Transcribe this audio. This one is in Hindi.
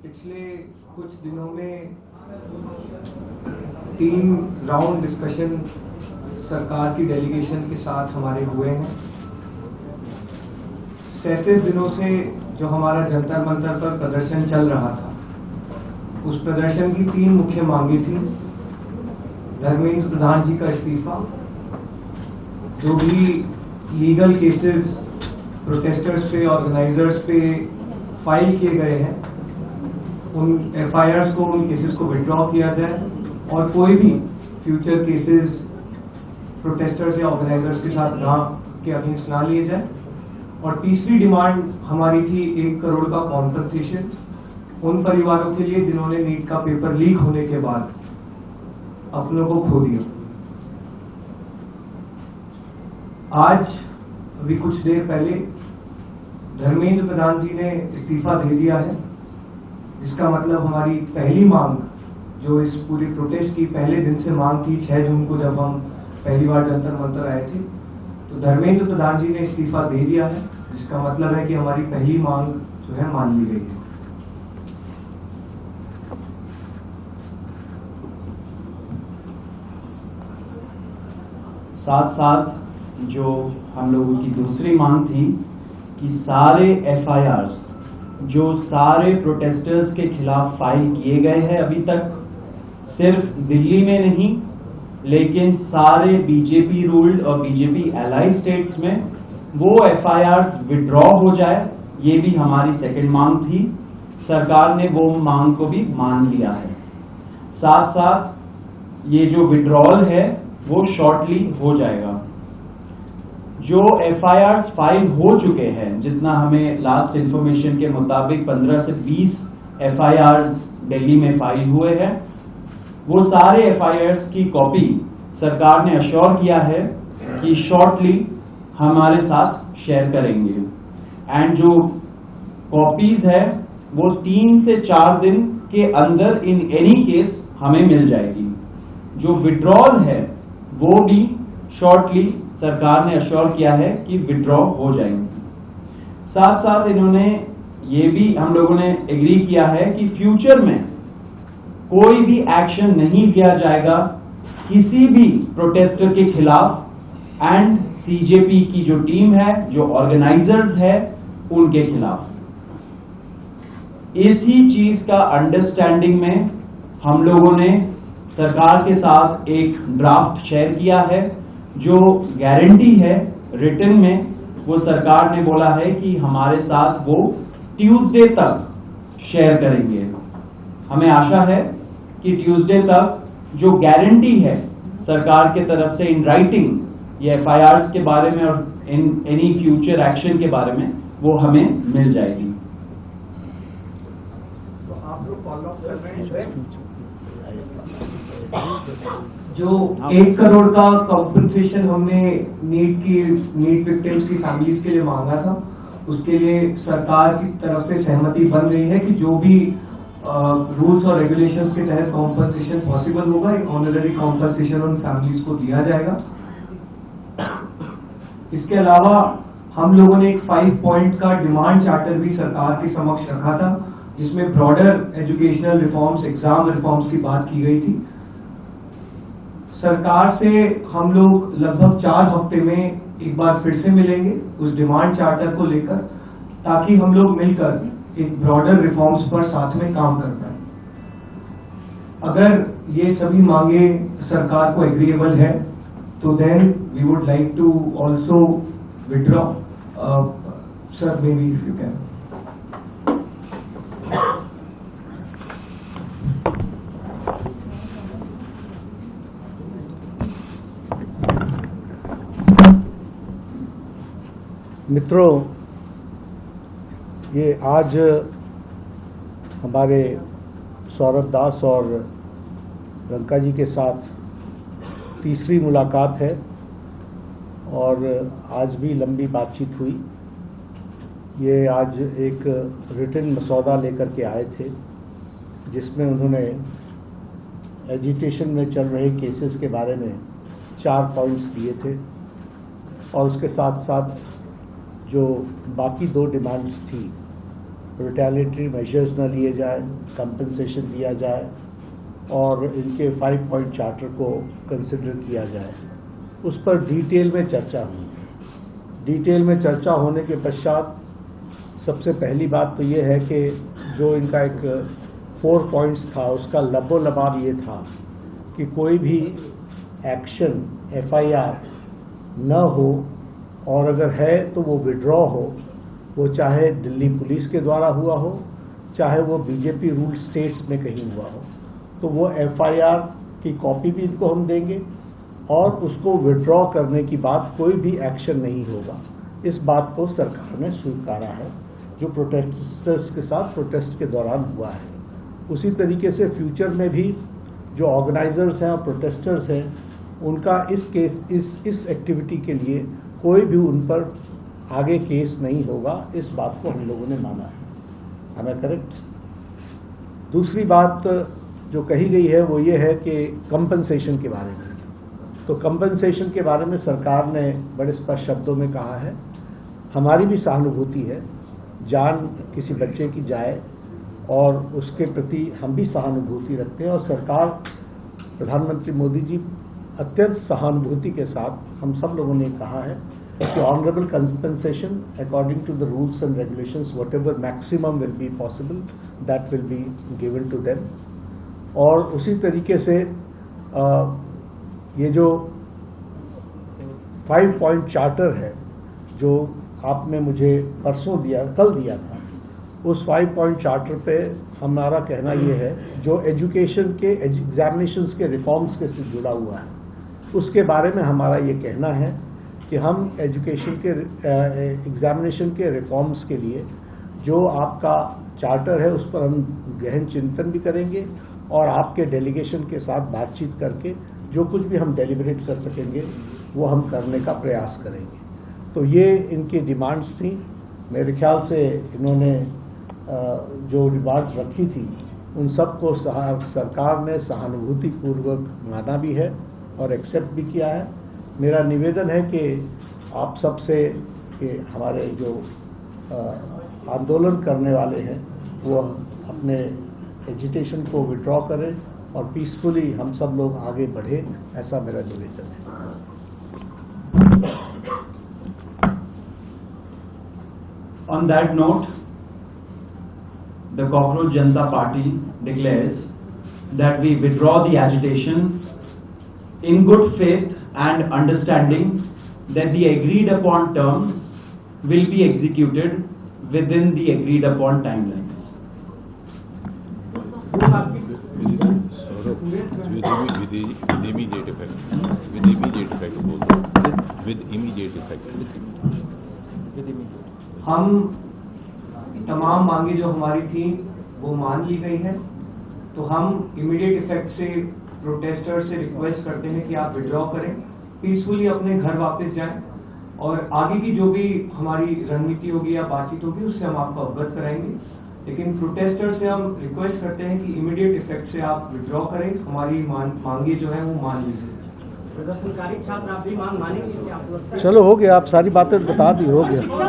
पिछले कुछ दिनों में 3 राउंड डिस्कशन सरकार की डेलीगेशन के साथ हमारे हुए हैं। 37 दिनों से जो हमारा जंतर मंतर पर प्रदर्शन चल रहा था, उस प्रदर्शन की 3 मुख्य मांगे थी। धर्मेंद्र प्रधान जी का इस्तीफा, जो भी लीगल केसेस प्रोटेस्टर्स पे, ऑर्गेनाइजर्स पे फाइल किए गए हैं, उन FIRs को, उन केसेस को विड्रॉ किया जाए और कोई भी फ्यूचर केसेस प्रोटेस्टर्स या ऑर्गेनाइजर्स के साथ के अगेंस्ट ना लिए जाए। और तीसरी डिमांड हमारी थी 1 करोड़ का कॉम्पनसेशन उन परिवारों के लिए जिन्होंने नीट का पेपर लीक होने के बाद अपनों को खो दिया। आज अभी कुछ देर पहले धर्मेंद्र प्रधान जी ने इस्तीफा दे दिया है, जिसका मतलब हमारी पहली मांग, जो इस पूरी प्रोटेस्ट की पहले दिन से मांग थी, 6 जून को जब हम पहली बार जंतर मंतर आए थे, तो धर्मेंद्र प्रधान जी ने इस्तीफा दे दिया है, जिसका मतलब है कि हमारी पहली मांग जो है मान ली गई है। साथ साथ जो हम लोगों की दूसरी मांग थी कि सारे FIRs जो सारे प्रोटेस्टर्स के खिलाफ फाइल किए गए हैं अभी तक, सिर्फ दिल्ली में नहीं लेकिन सारे बीजेपी रूल्ड और बीजेपी एलाइड स्टेट्स में वो FIRs विड्रॉ हो जाए, ये भी हमारी सेकंड मांग थी। सरकार ने वो मांग को भी मान लिया है। साथ साथ ये जो विड्रॉल है वो शॉर्टली हो जाएगा। जो FIRs फाइल हो चुके हैं, जितना हमें लास्ट इंफॉर्मेशन के मुताबिक 15 से 20 FIRs दिल्ली में फाइल हुए हैं, वो सारे FIRs की कॉपी सरकार ने अश्योर किया है कि शॉर्टली हमारे साथ शेयर करेंगे। एंड जो कॉपीज है वो 3 से 4 दिन के अंदर इन एनी केस हमें मिल जाएगी। जो विड्रॉल है वो भी शॉर्टली सरकार ने अश्योर किया है कि विड्रॉ हो जाएंगे। साथ साथ इन्होंने ये भी हम लोगों ने एग्री किया है कि फ्यूचर में कोई भी एक्शन नहीं लिया जाएगा किसी भी प्रोटेस्टर के खिलाफ एंड CJP की जो टीम है, जो ऑर्गेनाइजर्स है, उनके खिलाफ। इसी चीज का अंडरस्टैंडिंग में हम लोगों ने सरकार के साथ एक ड्राफ्ट शेयर किया है। जो गारंटी है रिटन में, वो सरकार ने बोला है कि हमारे साथ वो ट्यूसडे तक शेयर करेंगे। हमें आशा है कि ट्यूसडे तक जो गारंटी है सरकार के तरफ से इन राइटिंग ये FIRs के बारे में और इन एनी फ्यूचर एक्शन के बारे में, वो हमें मिल जाएगी। तो आप लोग फॉलो अप कर रहे हैं जो 1 करोड़ का कॉम्पनसेशन हमने नीट विक्टिम्स की फैमिलीज के लिए मांगा था, उसके लिए सरकार की तरफ से सहमति बन रही है कि जो भी रूल्स और रेगुलेशंस के तहत कॉम्पनसेशन पॉसिबल होगा, एक ऑनररी कॉम्पनसेशन उन फैमिलीज को दिया जाएगा। इसके अलावा हम लोगों ने एक 5 पॉइंट का डिमांड चार्टर भी सरकार के समक्ष रखा था, जिसमें broader educational reforms, exam reforms की बात की गई थी। सरकार से हम लोग लगभग 4 हफ्ते में एक बार फिर से मिलेंगे उस डिमांड चार्टर को लेकर, ताकि हम लोग मिलकर एक ब्रॉडर रिफॉर्म्स पर साथ में काम कर पाए। अगर ये सभी मांगे सरकार को एग्रीएबल है तो then we would like to also withdraw. Sir, maybe if you can. मित्रों, ये आज हमारे सौरभ दास और रंका जी के साथ तीसरी मुलाकात है और आज भी लंबी बातचीत हुई। ये आज एक रिटन मसौदा लेकर के आए थे, जिसमें उन्होंने एजिटेशन में चल रहे केसेस के बारे में 4 पॉइंट्स दिए थे और उसके साथ साथ जो बाकी 2 डिमांड्स थी रिटेलिएटरी मेजर्स न लिए जाए, कंपनसेशन दिया जाए और इनके 5 पॉइंट चार्टर को कंसिडर किया जाए। उस पर डिटेल में चर्चा हुई। डिटेल में चर्चा होने के पश्चात सबसे पहली बात तो ये है कि जो इनका एक 4 पॉइंट्स था उसका लबो-लबाब ये था कि कोई भी एक्शन FIR न हो और अगर है तो वो विड्रॉ हो, वो चाहे दिल्ली पुलिस के द्वारा हुआ हो, चाहे वो बीजेपी रूल स्टेट्स में कहीं हुआ हो, तो वो FIR की कॉपी भी इनको हम देंगे और उसको विड्रॉ करने की बात कोई भी एक्शन नहीं होगा। इस बात को सरकार ने स्वीकारा है जो प्रोटेस्टर्स के साथ प्रोटेस्ट के दौरान हुआ है। उसी तरीके से फ्यूचर में भी जो ऑर्गेनाइजर्स हैं और प्रोटेस्टर्स हैं उनका इस एक्टिविटी के लिए कोई भी उन पर आगे केस नहीं होगा, इस बात को हम लोगों ने माना है। हमें करेक्ट। दूसरी बात जो कही गई है वो ये है कि कंपनसेशन के बारे में। तो कंपनसेशन के बारे में सरकार ने बड़े स्पष्ट शब्दों में कहा है, हमारी भी सहानुभूति है, जान किसी बच्चे की जाए और उसके प्रति हम भी सहानुभूति रखते हैं और सरकार, प्रधानमंत्री मोदी जी अत्यंत सहानुभूति के साथ हम सब लोगों ने कहा है कि honourable compensation according to the rules and regulations whatever maximum will be possible that will be given to them. और उसी तरीके से ये जो 5 पॉइंट चार्टर है जो आपने मुझे कल दिया था, उस 5 पॉइंट चार्टर पे हमारा कहना ये है जो एजुकेशन के एग्जामिनेशंस के रिफॉर्म्स के से जुड़ा हुआ है, उसके बारे में हमारा ये कहना है कि हम एजुकेशन के एग्जामिनेशन के रिफॉर्म्स के लिए जो आपका चार्टर है उस पर हम गहन चिंतन भी करेंगे और आपके डेलीगेशन के साथ बातचीत करके जो कुछ भी हम डेलिब्रेट कर सकेंगे वो हम करने का प्रयास करेंगे। तो ये इनकी डिमांड्स थी। मेरे ख्याल से इन्होंने जो डिमांड्स रखी थी उन सबको सरकार ने सहानुभूतिपूर्वक माना भी है और एक्सेप्ट भी किया है। मेरा निवेदन है कि आप सबसे कि हमारे जो आंदोलन करने वाले हैं वो अपने एजिटेशन को विड्रॉ करें और पीसफुली हम सब लोग आगे बढ़े, ऐसा मेरा निवेदन है। On that note, the Cockroach Janata Party declares that we withdraw the agitation in good faith and understanding that the agreed upon terms will be executed within the agreed upon timelines. With immediate effect. With immediate effect बोलते हैं। With immediate effect. हम तमाम मांगे जो हमारी थी वो मान ली गई है, तो हम इमीडिएट इफेक्ट से प्रोटेस्टर से रिक्वेस्ट करते हैं कि आप विड्रॉ करें, पीसफुली अपने घर वापस जाएं और आगे की जो भी हमारी रणनीति होगी या बातचीत होगी उससे हम आपको अवगत कराएंगे। लेकिन प्रोटेस्टर से हम रिक्वेस्ट करते हैं कि इमीडिएट इफेक्ट से आप विड्रॉ करें, हमारी मांगे जो है वो मान लीजिए। प्रदर्शनकारी छात्र आप भी मांग मानेंगे कि आप? चलो हो गया, आप सारी बातें बता दी, हो गया।